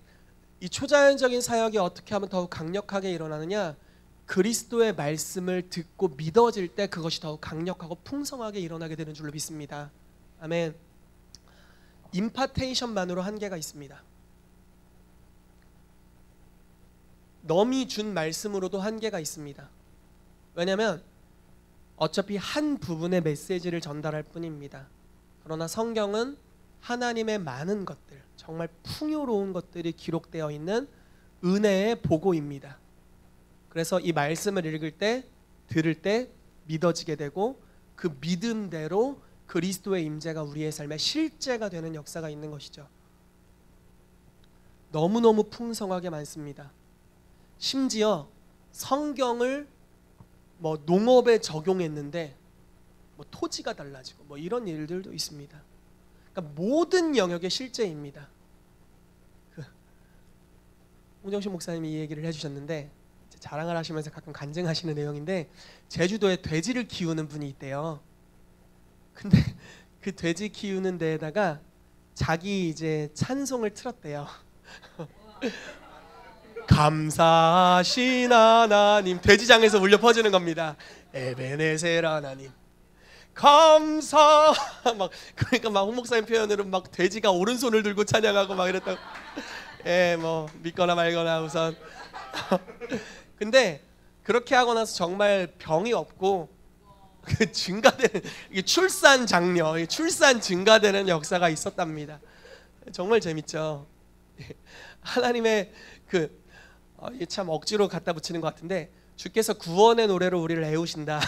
S1: 이 초자연적인 사역이 어떻게 하면 더욱 강력하게 일어나느냐, 그리스도의 말씀을 듣고 믿어질 때 그것이 더욱 강력하고 풍성하게 일어나게 되는 줄로 믿습니다. 아멘. 임파테이션만으로 한계가 있습니다. 넘이 준 말씀으로도 한계가 있습니다. 왜냐하면 어차피 한 부분의 메시지를 전달할 뿐입니다. 그러나 성경은 하나님의 많은 것들, 정말 풍요로운 것들이 기록되어 있는 은혜의 보고입니다. 그래서 이 말씀을 읽을 때, 들을 때 믿어지게 되고 그 믿음대로 그리스도의 임재가 우리의 삶에 실제가 되는 역사가 있는 것이죠. 너무너무 풍성하게 많습니다. 심지어 성경을 농업에 적용했는데 토지가 달라지고 이런 일들도 있습니다. 그러니까 모든 영역의 실제입니다. 홍정신 목사님이 이 얘기를 해주셨는데, 자랑을 하시면서 가끔 간증하시는 내용인데, 제주도에 돼지를 키우는 분이 있대요. 근데 그 돼지 키우는 데에다가 자기 이제 찬송을 틀었대요. 감사하신 하나님, 돼지장에서 울려 퍼지는 겁니다. 에베네셀 하나님 감사. 그러니까 홍 목사님 표현으로 돼지가 오른손을 들고 찬양하고 이랬다고. 믿거나 말거나 우선. 근데 그렇게 하고 나서 정말 병이 없고 그 증가되는, 출산 장려, 출산 증가되는 역사가 있었답니다. 정말 재밌죠. 하나님의 이게 참 억지로 갖다 붙이는 것 같은데, 주께서 구원의 노래로 우리를 애우신다.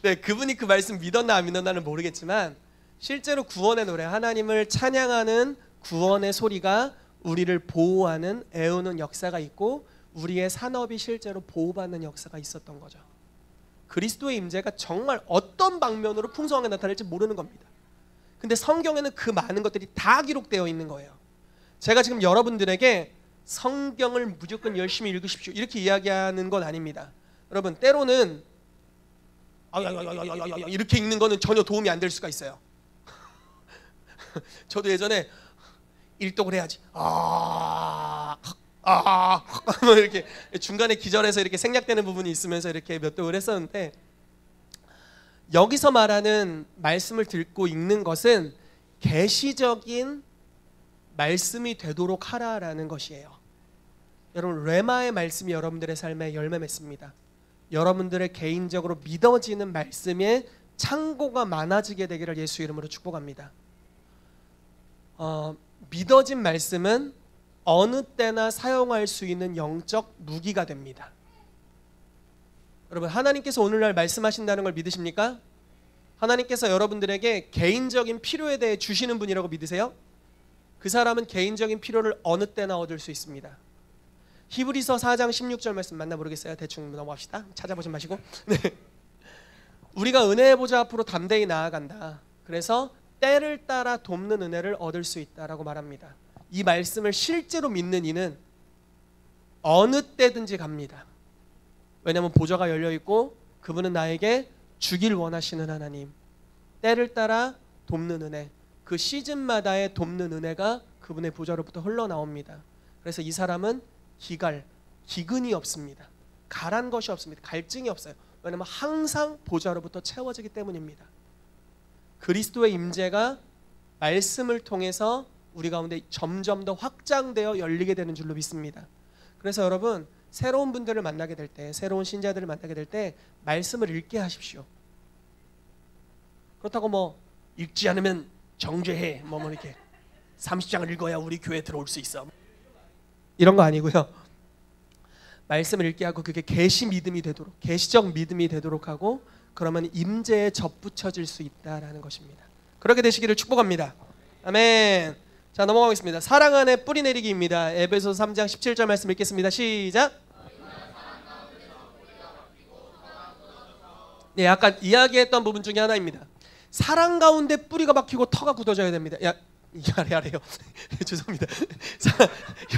S1: 네, 그분이 그 말씀 믿었나 안 믿었나는 모르겠지만 실제로 구원의 노래, 하나님을 찬양하는 구원의 소리가 우리를 보호하는, 애우는 역사가 있고 우리의 산업이 실제로 보호받는 역사가 있었던 거죠. 그리스도의 임재가 정말 어떤 방면으로 풍성하게 나타날지 모르는 겁니다. 근데 성경에는 그 많은 것들이 다 기록되어 있는 거예요. 제가 지금 여러분들에게 성경을 무조건 열심히 읽으십시오 이렇게 이야기하는 건 아닙니다. 여러분, 때로는 이렇게 읽는 거는 전혀 도움이 안 될 수가 있어요. 저도 예전에 일독을 해야지, 이렇게 중간에 기절해서 이렇게 생략되는 부분이 있으면서 이렇게 몇 독을 했었는데, 여기서 말하는 말씀을 듣고 읽는 것은 계시적인 말씀이 되도록 하라라는 것이에요. 여러분 레마의 말씀이 여러분들의 삶에 열매 맺습니다. 여러분들의 개인적으로 믿어지는 말씀에 창고가 많아지게 되기를 예수 이름으로 축복합니다. 믿어진 말씀은 어느 때나 사용할 수 있는 영적 무기가 됩니다. 여러분 하나님께서 오늘날 말씀하신다는 걸 믿으십니까? 하나님께서 여러분들에게 개인적인 필요에 대해 주시는 분이라고 믿으세요? 그 사람은 개인적인 필요를 어느 때나 얻을 수 있습니다. 히브리서 4장 16절 말씀 맞나 모르겠어요. 대충 넘어갑시다. 찾아보지 마시고. 네. 우리가 은혜의 보좌 앞으로 담대히 나아간다. 그래서 때를 따라 돕는 은혜를 얻을 수 있다라고 말합니다. 이 말씀을 실제로 믿는 이는 어느 때든지 갑니다. 왜냐하면 보좌가 열려있고 그분은 나에게 주길 원하시는 하나님, 때를 따라 돕는 은혜, 그 시즌마다의 돕는 은혜가 그분의 보좌로부터 흘러나옵니다. 그래서 이 사람은 기근이 없습니다. 가란 것이 없습니다. 갈증이 없어요. 왜냐하면 항상 보좌로부터 채워지기 때문입니다. 그리스도의 임재가 말씀을 통해서 우리 가운데 점점 더 확장되어 열리게 되는 줄로 믿습니다. 그래서 여러분 새로운 분들을 만나게 될 때, 새로운 신자들을 만나게 될 때 말씀을 읽게 하십시오. 그렇다고 뭐 읽지 않으면 정죄해 뭐 이렇게 30장을 읽어야 우리 교회에 들어올 수 있어 이런 거 아니고요. 말씀을 읽게 하고 그게 계시 믿음이 되도록, 계시적 믿음이 되도록 하고, 그러면 임재에 접붙여질 수 있다라는 것입니다. 그렇게 되시기를 축복합니다. 아멘. 자, 넘어가겠습니다. 사랑 안에 뿌리 내리기입니다. 에베소서 3장 17절 말씀 읽겠습니다. 시작. 네, 아까 이야기했던 부분 중에 하나입니다. 사랑 가운데 뿌리가 박히고 터가 굳어져야 됩니다. 야, 아래요. 죄송합니다.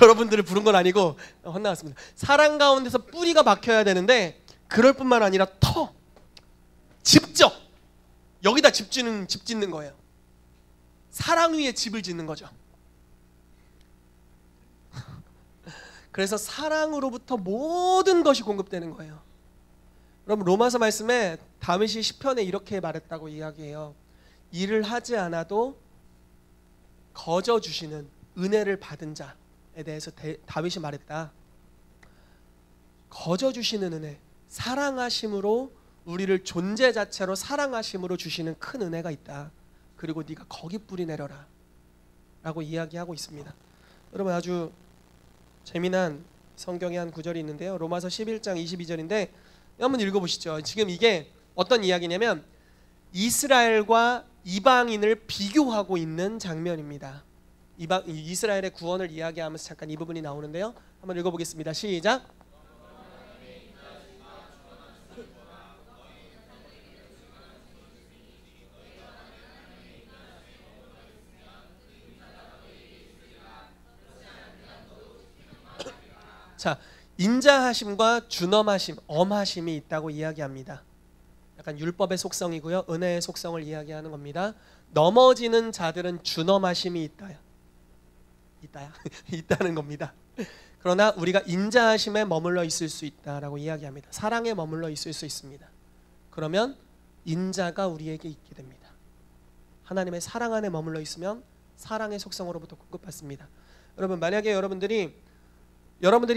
S1: 여러분들을 부른 건 아니고 혼나왔습니다. 사랑 가운데서 뿌리가 박혀야 되는데 그럴 뿐만 아니라 집적 여기다 집 짓는 거예요. 사랑 위에 집을 짓는 거죠. 그래서 사랑으로부터 모든 것이 공급되는 거예요. 여러분 로마서 말씀에 다윗이 시편에 이렇게 말했다고 이야기해요. 일을 하지 않아도 거저 주시는 은혜를 받은 자에 대해서 다윗이 말했다. 거저 주시는 은혜, 사랑하심으로 우리를 존재 자체로 사랑하심으로 주시는 큰 은혜가 있다. 그리고 네가 거기 뿌리 내려라 라고 이야기하고 있습니다. 여러분 아주 재미난 성경의 한 구절이 있는데요. 로마서 11장 22절인데 한번 읽어보시죠. 지금 이게 어떤 이야기냐면 이스라엘과 이방인을 비교하고 있는 장면입니다. 이스라엘의 구원을 이야기하면서 잠깐 이 부분이 나오는데요. 한번 읽어보겠습니다. 시작. 자, 인자하심과 준엄하심, 엄하심이 있다고 이야기합니다. 약간 율법의 속성이고요. 은혜의 속성을 이야기하는 겁니다. 넘어지는 자들은 준엄하심이 있다는 겁니다. 그러나 우리가 인자하심에 머물러 있을 수 있다라고 이야기합니다. 사랑에 머물러 있을 수 있습니다. 그러면 인자가 우리에게 있게 됩니다. 하나님의 사랑 안에 머물러 있으면 사랑의 속성으로부터 공급받습니다. 여러분 만약에 여러분들이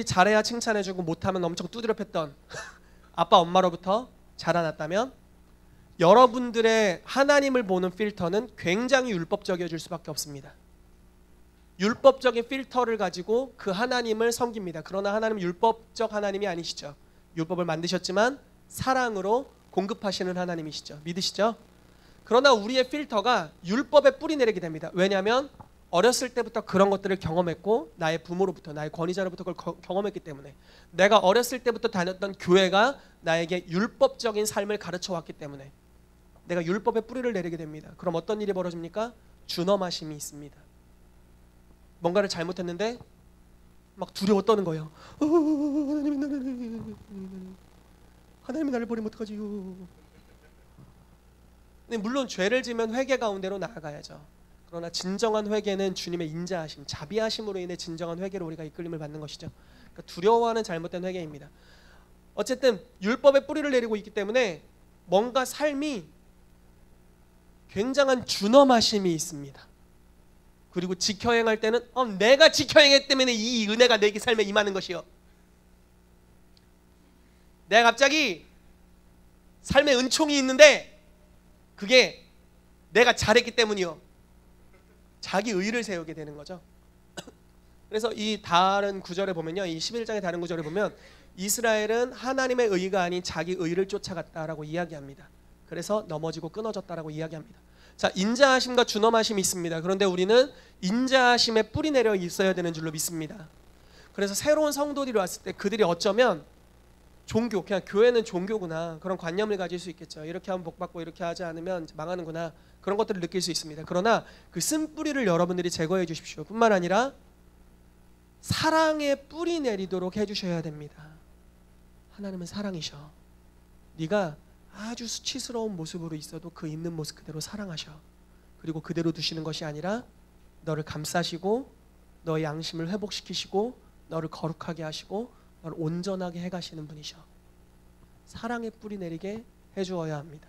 S1: 잘해야 칭찬해주고 못하면 엄청 두드려 팼던 아빠 엄마로부터 자라났다면 여러분들의 하나님을 보는 필터는 굉장히 율법적이어질 수밖에 없습니다. 율법적인 필터를 가지고 그 하나님을 섬깁니다. 그러나 하나님은 율법적 하나님이 아니시죠. 율법을 만드셨지만 사랑으로 공급하시는 하나님이시죠. 믿으시죠? 그러나 우리의 필터가 율법에 뿌리 내리게 됩니다. 왜냐하면 어렸을 때부터 그런 것들을 경험했고 나의 부모로부터 나의 권위자로부터 그걸 경험했기 때문에 내가 어렸을 때부터 다녔던 교회가 나에게 율법적인 삶을 가르쳐 왔기 때문에 내가 율법에 뿌리를 내리게 됩니다. 그럼 어떤 일이 벌어집니까? 준엄하심이 있습니다. 뭔가를 잘못했는데 막 두려워 떠는 거예요. 하나님이 나를 버리면 어떡하지요? 근데 물론 죄를 지면 회개 가운데로 나아가야죠. 그러나 진정한 회개는 주님의 인자하심, 자비하심으로 인해 진정한 회개로 우리가 이끌림을 받는 것이죠. 그러니까 두려워하는 잘못된 회개입니다. 어쨌든 율법에 뿌리를 내리고 있기 때문에 뭔가 삶이 굉장한 준엄하심이 있습니다. 그리고 지켜 행할 때는 내가 지켜 행했기 때문에 이 은혜가 내 삶에 임하는 것이요. 내가 갑자기 삶의 은총이 있는데 그게 내가 잘했기 때문이요. 자기 의를 세우게 되는 거죠. 그래서 이 다른 구절에 보면요, 이 11장의 다른 구절에 보면 이스라엘은 하나님의 의가 아닌 자기 의를 쫓아갔다라고 이야기합니다. 그래서 넘어지고 끊어졌다라고 이야기합니다. 자, 인자하심과 준엄하심이 있습니다. 그런데 우리는 인자하심에 뿌리 내려 있어야 되는 줄로 믿습니다. 그래서 새로운 성도들이 왔을 때 그들이 어쩌면 종교, 그냥 교회는 종교구나, 그런 관념을 가질 수 있겠죠. 이렇게 하면 복받고 이렇게 하지 않으면 망하는구나, 그런 것들을 느낄 수 있습니다. 그러나 그 쓴뿌리를 여러분들이 제거해 주십시오. 뿐만 아니라 사랑의 뿌리 내리도록 해주셔야 됩니다. 하나님은 사랑이셔. 네가 아주 수치스러운 모습으로 있어도 그 있는 모습 그대로 사랑하셔. 그리고 그대로 두시는 것이 아니라 너를 감싸시고 너의 양심을 회복시키시고 너를 거룩하게 하시고 너를 온전하게 해가시는 분이셔. 사랑의 뿌리 내리게 해주어야 합니다.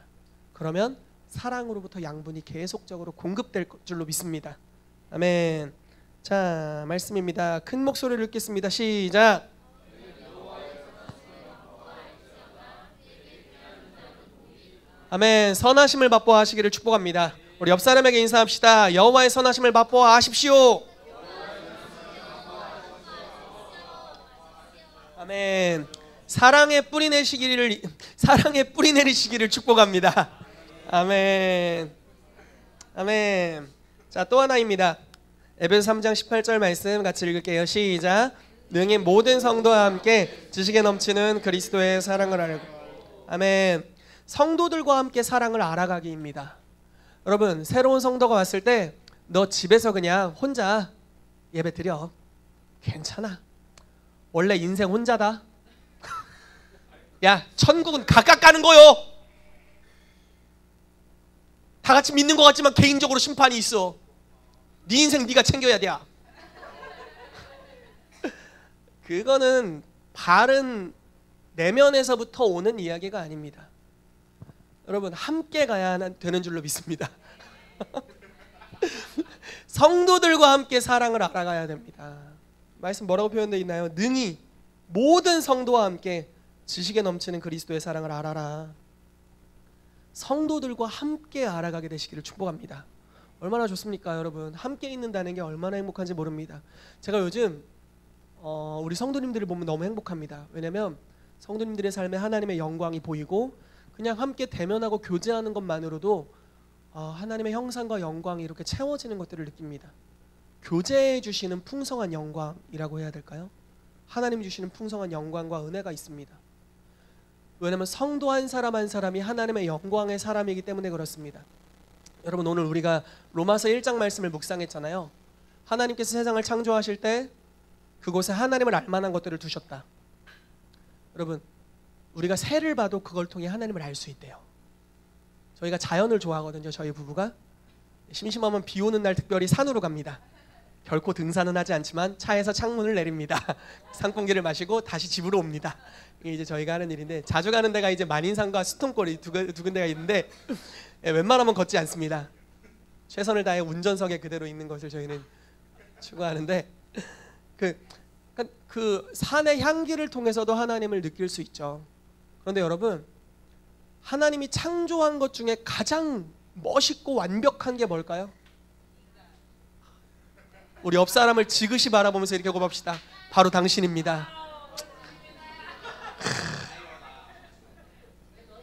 S1: 그러면 사랑으로부터 양분이 계속적으로 공급될 줄로 믿습니다. 아멘. 자, 말씀입니다. 큰 목소리를 읽겠습니다. 시작. 아멘. 선하심을 맛보아하시기를 축복합니다. 우리 옆 사람에게 인사합시다. 여호와의 선하심을 맛보아하십시오. 아멘. 사랑의 뿌리 내리시기를 축복합니다. 아멘. 아멘. 자, 또 하나입니다. 에베소 3장 18절 말씀 같이 읽을게요. 시작. 능히 모든 성도와 함께 지식에 넘치는 그리스도의 사랑을 알고. 아멘. 성도들과 함께 사랑을 알아가기입니다. 여러분, 새로운 성도가 왔을 때 너 집에서 그냥 혼자 예배 드려. 괜찮아. 원래 인생 혼자다. 야, 천국은 각각 가는 거요. 다 같이 믿는 것 같지만 개인적으로 심판이 있어. 네 인생 네가 챙겨야 돼. 그거는 바른 내면에서부터 오는 이야기가 아닙니다. 여러분, 함께 가야 되는 줄로 믿습니다. 성도들과 함께 사랑을 알아가야 됩니다. 말씀 뭐라고 표현되어 있나요? 능히 모든 성도와 함께 지식에 넘치는 그리스도의 사랑을 알아라. 성도들과 함께 알아가게 되시기를 축복합니다. 얼마나 좋습니까, 여러분? 함께 있는다는 게 얼마나 행복한지 모릅니다. 제가 요즘 우리 성도님들을 보면 너무 행복합니다. 왜냐하면 성도님들의 삶에 하나님의 영광이 보이고 그냥 함께 대면하고 교제하는 것만으로도 하나님의 형상과 영광이 이렇게 채워지는 것들을 느낍니다. 교제해 주시는 풍성한 영광이라고 해야 될까요? 하나님 주시는 풍성한 영광과 은혜가 있습니다. 왜냐하면 성도 한 사람 한 사람이 하나님의 영광의 사람이기 때문에 그렇습니다. 여러분, 오늘 우리가 로마서 1장 말씀을 묵상했잖아요. 하나님께서 세상을 창조하실 때 그곳에 하나님을 알만한 것들을 두셨다. 여러분, 우리가 새를 봐도 그걸 통해 하나님을 알 수 있대요. 저희가 자연을 좋아하거든요. 저희 부부가 심심하면 비 오는 날 특별히 산으로 갑니다. 결코 등산은 하지 않지만 차에서 창문을 내립니다. 산공기를 마시고 다시 집으로 옵니다. 이게 이제 저희가 하는 일인데, 자주 가는 데가 이제 만인산과 수통골이 두 군데가 있는데 웬만하면 걷지 않습니다. 최선을 다해 운전석에 그대로 있는 것을 저희는 추구하는데, 그 산의 향기를 통해서도 하나님을 느낄 수 있죠. 그런데 여러분, 하나님이 창조한 것 중에 가장 멋있고 완벽한 게 뭘까요? 우리 옆 사람을 지그시 바라보면서 이렇게 고백합시다. 바로 당신입니다.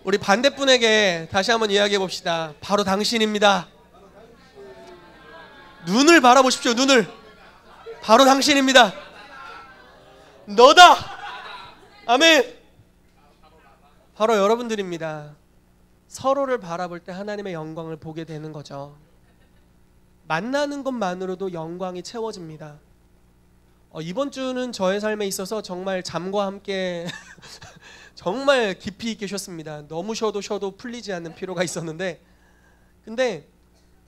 S1: 우리 반대분에게 다시 한번 이야기해 봅시다. 바로 당신입니다. 눈을 바라보십시오. 눈을. 바로 당신입니다. 너다. 아멘. 바로 여러분들입니다. 서로를 바라볼 때 하나님의 영광을 보게 되는 거죠. 만나는 것만으로도 영광이 채워집니다. 이번 주는 저의 삶에 있어서 정말 잠과 함께 정말 깊이 있게 쉬었습니다. 너무 쉬어도 풀리지 않는 피로가 있었는데, 근데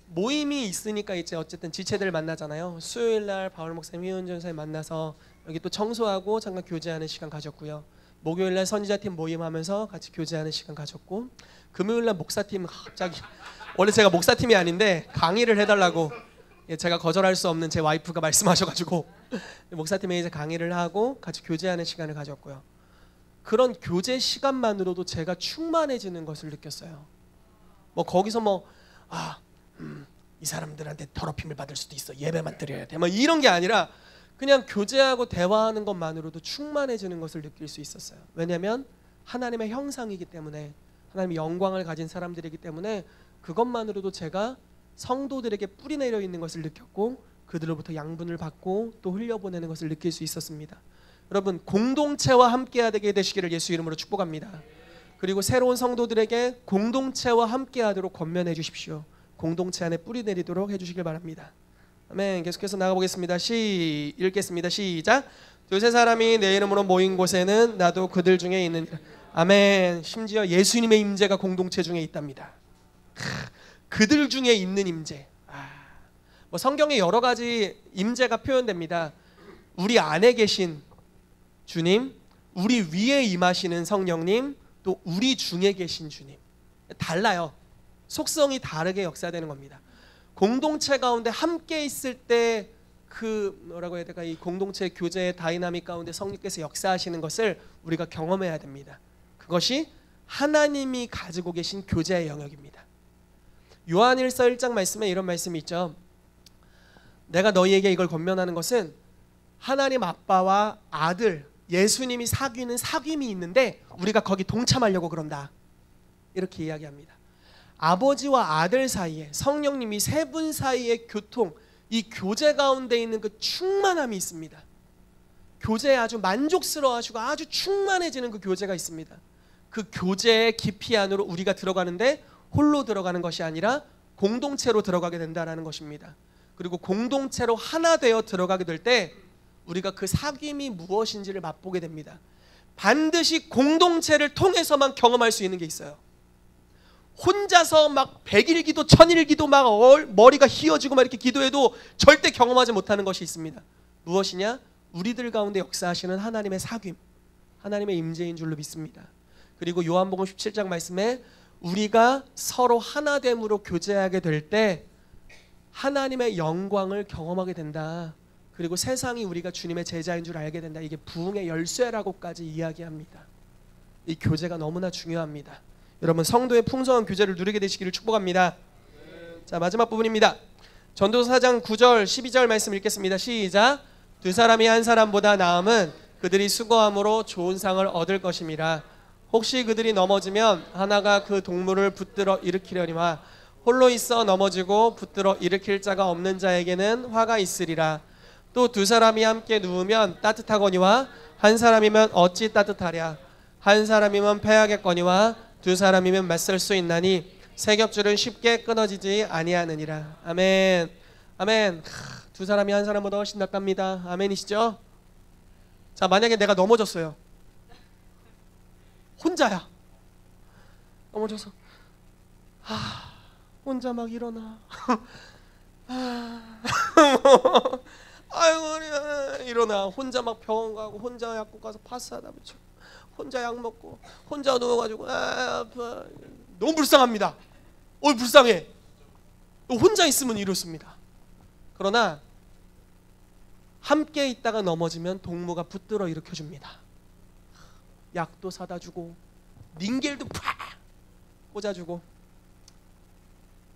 S1: 모임이 있으니까 이제 어쨌든 지체들 만나잖아요. 수요일날 바울 목사님, 휘은 전사님 만나서 여기 또 청소하고 잠깐 교제하는 시간 가졌고요. 목요일날 선지자팀 모임하면서 같이 교제하는 시간 가졌고, 금요일날 목사팀 갑자기 원래 제가 목사팀이 아닌데 강의를 해달라고 제가 거절할 수 없는 제 와이프가 말씀하셔가지고 목사팀에 이제 강의를 하고 같이 교제하는 시간을 가졌고요. 그런 교제 시간만으로도 제가 충만해지는 것을 느꼈어요. 뭐 거기서 이 사람들한테 더럽힘을 받을 수도 있어, 예배만 드려야 돼, 뭐 이런 게 아니라 그냥 교제하고 대화하는 것만으로도 충만해지는 것을 느낄 수 있었어요. 왜냐하면 하나님의 형상이기 때문에, 하나님의 영광을 가진 사람들이기 때문에 그것만으로도 제가 성도들에게 뿌리내려 있는 것을 느꼈고 그들로부터 양분을 받고 또 흘려보내는 것을 느낄 수 있었습니다. 여러분, 공동체와 함께하게 되시기를 예수 이름으로 축복합니다. 그리고 새로운 성도들에게 공동체와 함께하도록 권면해 주십시오. 공동체 안에 뿌리내리도록 해주시길 바랍니다. 아멘. 계속해서 나가보겠습니다. 읽겠습니다. 시작. 두세 사람이 내 이름으로 모인 곳에는 나도 그들 중에 있느니라. 아멘. 심지어 예수님의 임재가 공동체 중에 있답니다. 그들 중에 있는 임재. 뭐 성경에 여러 가지 임재가 표현됩니다. 우리 안에 계신 주님, 우리 위에 임하시는 성령님, 또 우리 중에 계신 주님. 달라요. 속성이 다르게 역사되는 겁니다. 공동체 가운데 함께 있을 때 뭐라고 해야 될까, 이 공동체 교제의 다이나믹 가운데 성령께서 역사하시는 것을 우리가 경험해야 됩니다. 그것이 하나님이 가지고 계신 교제의 영역입니다. 요한일서 1장 말씀에 이런 말씀이 있죠. 내가 너희에게 이걸 권면하는 것은 하나님 아빠와 아들 예수님이 사귀는 사귐이 있는데 우리가 거기 동참하려고 그런다, 이렇게 이야기합니다. 아버지와 아들 사이에, 성령님이 세 분 사이의 교통, 이 교제 가운데 있는 그 충만함이 있습니다. 교제에 아주 만족스러워하시고 아주 충만해지는 그 교제가 있습니다. 그 교제의 깊이 안으로 우리가 들어가는데 홀로 들어가는 것이 아니라 공동체로 들어가게 된다는 것입니다. 그리고 공동체로 하나 되어 들어가게 될 때 우리가 그 사귐이 무엇인지를 맛보게 됩니다. 반드시 공동체를 통해서만 경험할 수 있는 게 있어요. 혼자서 막 100일 기도, 1000일 기도 막 머리가 휘어지고 막 이렇게 기도해도 절대 경험하지 못하는 것이 있습니다. 무엇이냐? 우리들 가운데 역사하시는 하나님의 사귐, 하나님의 임재인 줄로 믿습니다. 그리고 요한복음 17장 말씀에 우리가 서로 하나됨으로 교제하게 될 때 하나님의 영광을 경험하게 된다. 그리고 세상이 우리가 주님의 제자인 줄 알게 된다. 이게 부흥의 열쇠라고까지 이야기합니다. 이 교제가 너무나 중요합니다. 여러분, 성도의 풍성한 교제를 누리게 되시기를 축복합니다. 자, 마지막 부분입니다. 전도서 4장 9절 12절 말씀 읽겠습니다. 시작. 두 사람이 한 사람보다 나음은 그들이 수고함으로 좋은 상을 얻을 것임이라. 혹시 그들이 넘어지면 하나가 그 동물을 붙들어 일으키려니와 홀로 있어 넘어지고 붙들어 일으킬 자가 없는 자에게는 화가 있으리라. 또 두 사람이 함께 누우면 따뜻하거니와 한 사람이면 어찌 따뜻하랴. 한 사람이면 패하겠거니와 두 사람이면 맞설 수 있나니 세 겹줄은 쉽게 끊어지지 아니하느니라. 아멘. 아멘. 두 사람이 한 사람보다 훨씬 낫답니다. 아멘이시죠? 자, 만약에 내가 넘어졌어요. 혼자야. 넘어져서 혼자 막 일어나. 아이고 일어나. 혼자 막 병원 가고 혼자 약국 가서 파스하다 붙여. 혼자 약 먹고 혼자 누워가지고 아파. 너무 불쌍합니다. 불쌍해. 혼자 있으면 이렇습니다. 그러나 함께 있다가 넘어지면 동무가 붙들어 일으켜줍니다. 약도 사다 주고 닌겔도 팍 꽂아주고.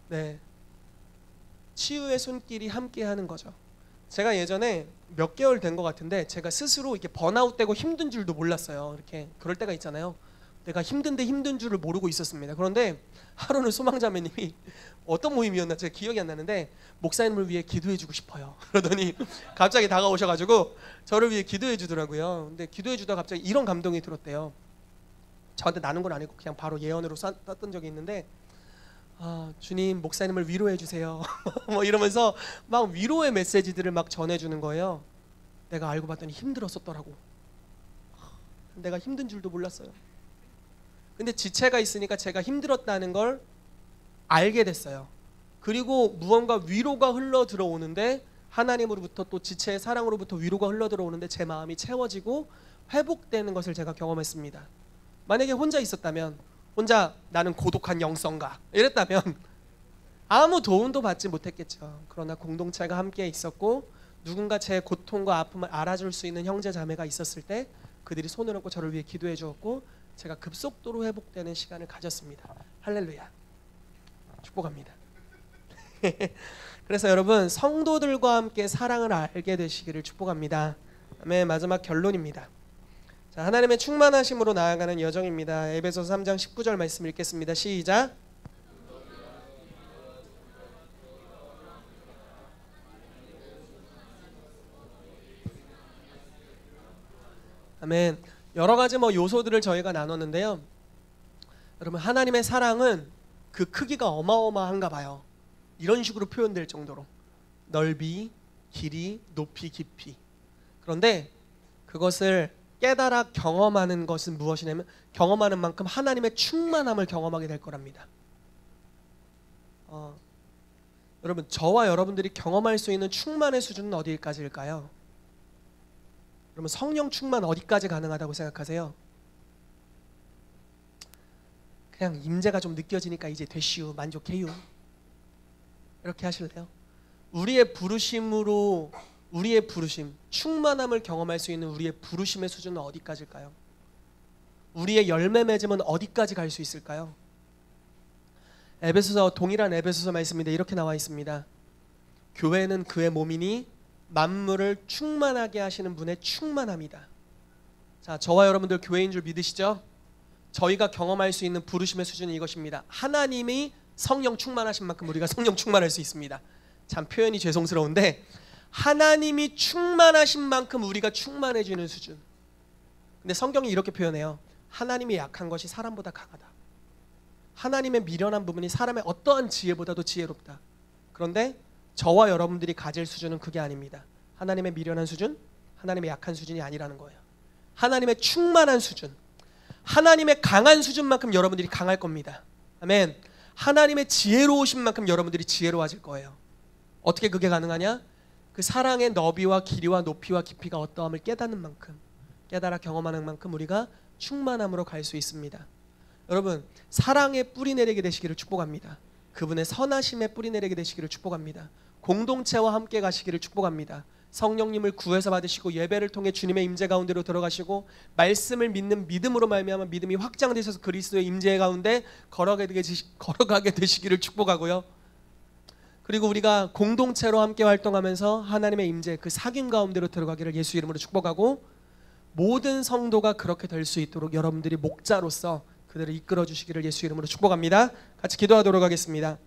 S1: 네, 치유의 손길이 함께 하는 거죠. 제가 예전에 몇 개월 된 것 같은데 제가 스스로 이렇게 번아웃되고 힘든 줄도 몰랐어요. 이렇게 그럴 때가 있잖아요. 내가 힘든데 힘든 줄을 모르고 있었습니다. 그런데 하루는 소망자매님이 어떤 모임이었나 제가 기억이 안 나는데 목사님을 위해 기도해 주고 싶어요. 그러더니 갑자기 다가오셔가지고 저를 위해 기도해 주더라고요. 근데 기도해 주다가 갑자기 이런 감동이 들었대요. 저한테 나눈 건 아니고 그냥 바로 예언으로 썼던 적이 있는데 주님, 목사님을 위로해 주세요. 뭐 이러면서 막 위로의 메시지들을 막 전해주는 거예요. 내가 알고 봤더니 힘들었었더라고. 내가 힘든 줄도 몰랐어요. 근데 지체가 있으니까 제가 힘들었다는 걸 알게 됐어요. 그리고 무언가 위로가 흘러 들어오는데 하나님으로부터 또 지체의 사랑으로부터 위로가 흘러 들어오는데 제 마음이 채워지고 회복되는 것을 제가 경험했습니다. 만약에 혼자 있었다면, 혼자 나는 고독한 영성가 이랬다면 아무 도움도 받지 못했겠죠. 그러나 공동체가 함께 있었고 누군가 제 고통과 아픔을 알아줄 수 있는 형제 자매가 있었을 때 그들이 손을 얹고 저를 위해 기도해 주었고 제가 급속도로 회복되는 시간을 가졌습니다. 할렐루야. 축복합니다. 그래서 여러분 성도들과 함께 사랑을 알게 되시기를 축복합니다. 아멘. 마지막 결론입니다. 자, 하나님의 충만하심으로 나아가는 여정입니다. 에베소서 3장 19절 말씀 읽겠습니다. 시작. 아멘. 여러 가지 요소들을 저희가 나눴는데요. 여러분 하나님의 사랑은 그 크기가 어마어마한가 봐요. 이런 식으로 표현될 정도로 넓이, 길이, 높이, 깊이. 그런데 그것을 깨달아 경험하는 것은 무엇이냐면 경험하는 만큼 하나님의 충만함을 경험하게 될 거랍니다. 여러분 저와 여러분들이 경험할 수 있는 충만의 수준은 어디까지일까요? 그러면 성령 충만 어디까지 가능하다고 생각하세요? 그냥 임재가 좀 느껴지니까 이제 되시오, 만족해요, 이렇게 하실래요? 우리의 부르심으로 우리의 부르심, 충만함을 경험할 수 있는 우리의 부르심의 수준은 어디까지일까요? 우리의 열매 맺음은 어디까지 갈 수 있을까요? 에베소서, 동일한 에베소서 말씀인데 이렇게 나와 있습니다. 교회는 그의 몸이니 만물을 충만하게 하시는 분의 충만함이다. 자, 저와 여러분들 교회인 줄 믿으시죠? 저희가 경험할 수 있는 부르심의 수준은 이것입니다. 하나님이 성령 충만하신 만큼 우리가 성령 충만할 수 있습니다. 참 표현이 죄송스러운데 하나님이 충만하신 만큼 우리가 충만해지는 수준. 근데 성경이 이렇게 표현해요. 하나님이 약한 것이 사람보다 강하다. 하나님의 미련한 부분이 사람의 어떠한 지혜보다도 지혜롭다. 그런데 저와 여러분들이 가질 수준은 그게 아닙니다. 하나님의 미련한 수준, 하나님의 약한 수준이 아니라는 거예요. 하나님의 충만한 수준, 하나님의 강한 수준만큼 여러분들이 강할 겁니다. 아멘. 하나님의 지혜로우신 만큼 여러분들이 지혜로워질 거예요. 어떻게 그게 가능하냐? 그 사랑의 너비와 길이와 높이와 깊이가 어떠함을 깨닫는 만큼, 깨달아 경험하는 만큼 우리가 충만함으로 갈 수 있습니다. 여러분 사랑의 뿌리 내리게 되시기를 축복합니다. 그분의 선하심의 뿌리 내리게 되시기를 축복합니다. 공동체와 함께 가시기를 축복합니다. 성령님을 구해서 받으시고 예배를 통해 주님의 임재 가운데로 들어가시고 말씀을 믿는 믿음으로 말미암아 믿음이 확장되셔서 그리스도의 임재 가운데 걸어가게 되시기를 축복하고요. 그리고 우리가 공동체로 함께 활동하면서 하나님의 임재 그 사귐 가운데로 들어가기를 예수 이름으로 축복하고 모든 성도가 그렇게 될 수 있도록 여러분들이 목자로서 그들을 이끌어 주시기를 예수 이름으로 축복합니다. 같이 기도하도록 하겠습니다.